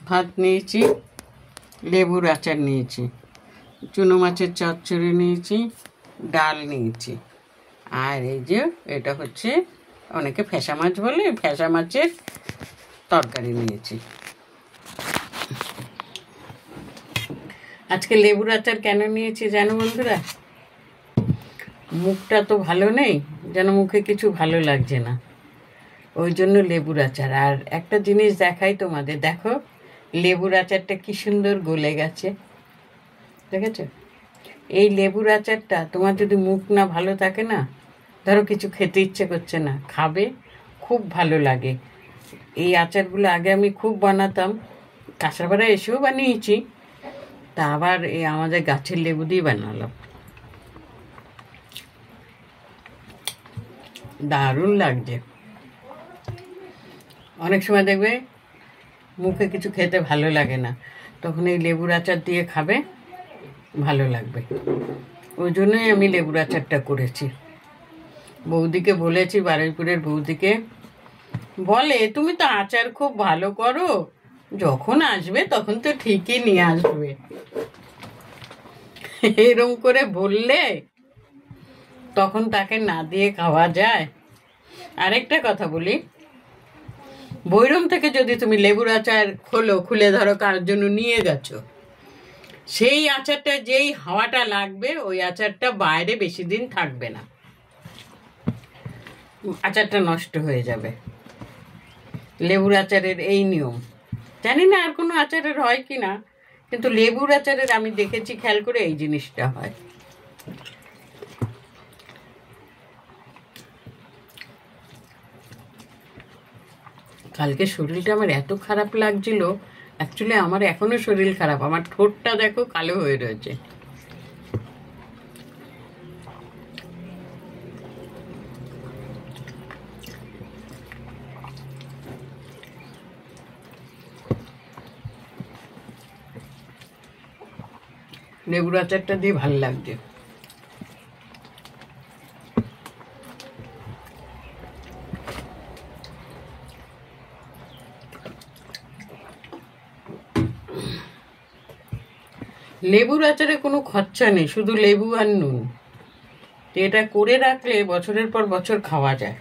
ভাত নিয়েছি, লেবুর আচার নিয়েছি, চুনো মাছের চচ্চড়ি নিয়েছি, ডাল নিয়েছি, আর এই যে এটা হচ্ছে অনেকে ফ্যাসা মাছ বলে, ফ্যাসা মাছের তরকারি নিয়েছি। আজকে লেবুর আচার কেন নিয়েছি জানো বন্ধুরা? মুখটা তো ভালো নেই, যেন মুখে কিছু ভালো লাগছে না, ওই জন্য লেবুর আচার। আর একটা জিনিস দেখাই তোমাদের, দেখো লেবুর আচারটা কি সুন্দর গলে গেছে, দেখেছ? এই লেবুর আচারটা তোমার যদি মুখ না ভালো থাকে না, ধরো কিছু খেতে ইচ্ছে করছে না, খাবে, খুব ভালো লাগে। এই আচারগুলো আগে আমি খুব বানাতাম, কাঁসাপাড়া এসেও বানিয়েছি, তা আবার এই আমাদের গাছের লেবু দিয়ে বানালাম, দারুণ লাগছে। অনেক সময় দেখবে মুখে কিছু খেতে ভালো লাগে না, তখন এই লেবুর আচার দিয়ে খাবে, ভালো লাগবে। ওই জন্যই আমি লেবুর আচারটা করেছি। বৌদিকে বলেছি, বারুইপুরের বৌদিকে, বলে তুমি তো আচার খুব ভালো করো, যখন আসবে তখন তো ঠিকই নিয়ে আসবে। এরম করে বললে তখন তাকে না দিয়ে খাওয়া যায়? আরেকটা কথা বলি, বৈরম থেকে যদি তুমি লেবুর আচার খুলে ধরো কার জন্য নিয়ে গেছো, সেই আচারটা যেই হাওয়াটা লাগবে ওই আচারটা বাইরে বেশি দিন থাকবে না, আচারটা নষ্ট হয়ে যাবে। লেবুর আচারের এই নিয়ম, জানি না আর কোনো আচারের হয় কি না, কিন্তু লেবুর আচারের আমি দেখেছি, খেয়াল করে এই জিনিসটা হয়। কালকে শরীরটা আমার এত খারাপ লাগছিল, অ্যাকচুয়ালি আমার এখনো শরীর খারাপ, আমার ঠোঁটটা দেখো কালো হয়ে রয়েছে। লেবুর আচারটা দিয়ে ভালো লাগছে। লেবুর আচারে কোনো খরচা নেই, শুধু লেবু আর নুন, এটা করে রাখলে বছরের পর বছর খাওয়া যায়।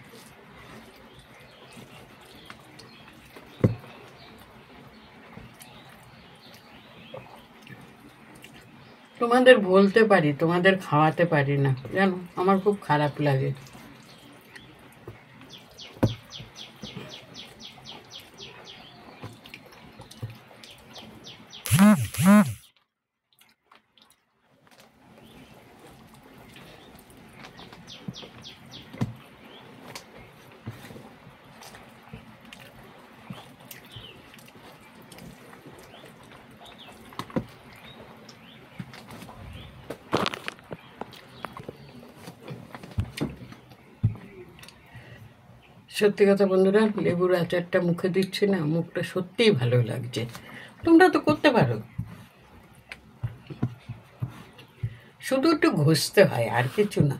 তোমাদের বলতে পারি, তোমাদের খাওয়াতে পারি না, জানো আমার খুব খারাপ লাগে। সত্যি কথা বন্ধুরা, লেবুর আচারটা মুখে দিচ্ছি না, মুখটা সত্যিই ভালো লাগছে। তোমরা তো করতে পারো, শুধু একটু ঘষতে হয়, আর কিছু না।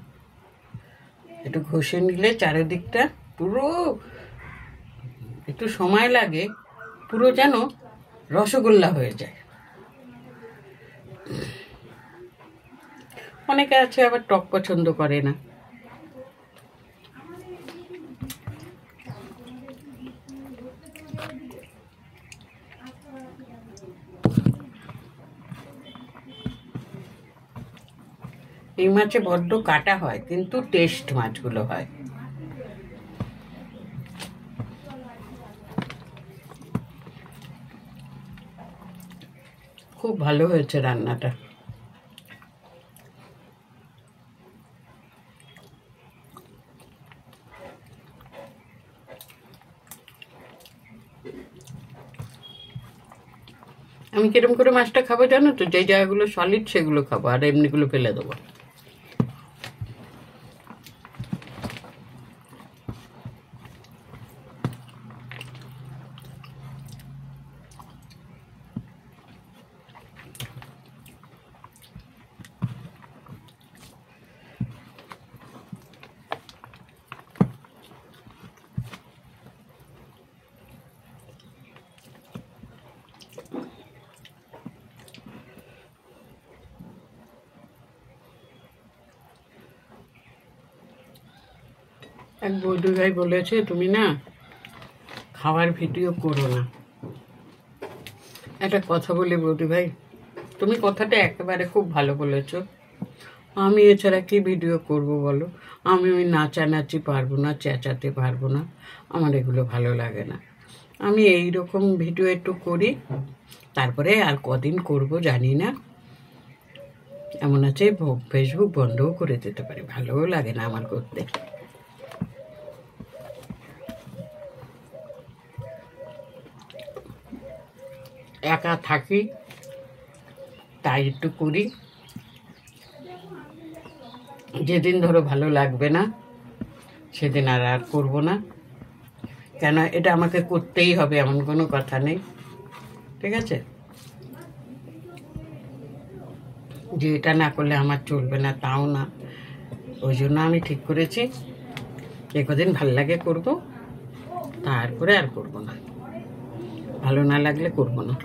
একটু ঘষে নিলে চারিদিকটা পুরো, একটু সময় লাগে, পুরো যেন রসগোল্লা হয়ে যায়। অনেকে আছে আবার টক পছন্দ করে না। এই মাছে বড্ড কাটা হয়, কিন্তু টেস্ট মাছগুলো হয়। খুব ভালো হয়েছে রান্নাটা। আমি কিরম করে মাছটা খাবো জানো তো? যে জায়গাগুলো সলিড সেগুলো খাবো, আর এমনিগুলো ফেলে দেবো। এক বৌদি ভাই বলেছে তুমি না খাওয়ার ভিডিও করো না। একটা কথা বলি বৌদি ভাই, তুমি কথাটা একেবারে খুব ভালো বলেছো। আমি এছাড়া কি ভিডিও করব বলো? আমি ওই নাচানাচি পারবো না, চেঁচাতে পারবো না, আমার এগুলো ভালো লাগে না। আমি এই রকম ভিডিও একটু করি, তারপরে আর কদিন করব জানি না। এমন আছে ফেসবুক বন্ধও করে দিতে পারি, ভালোও লাগে না আমার করতে। একা থাকি তাই একটু করি। যেদিন ধরো ভালো লাগবে না সেদিন আর করবো না। কেন এটা আমাকে করতেই হবে এমন কোনো কথা নেই, ঠিক আছে? যে এটা না করলে আমার চলবে না তাও না। ওই জন্য আমি ঠিক করেছি যে কদিন ভালো লাগে করবো, তারপরে আর করবো না। ভালো না লাগলে করবো না।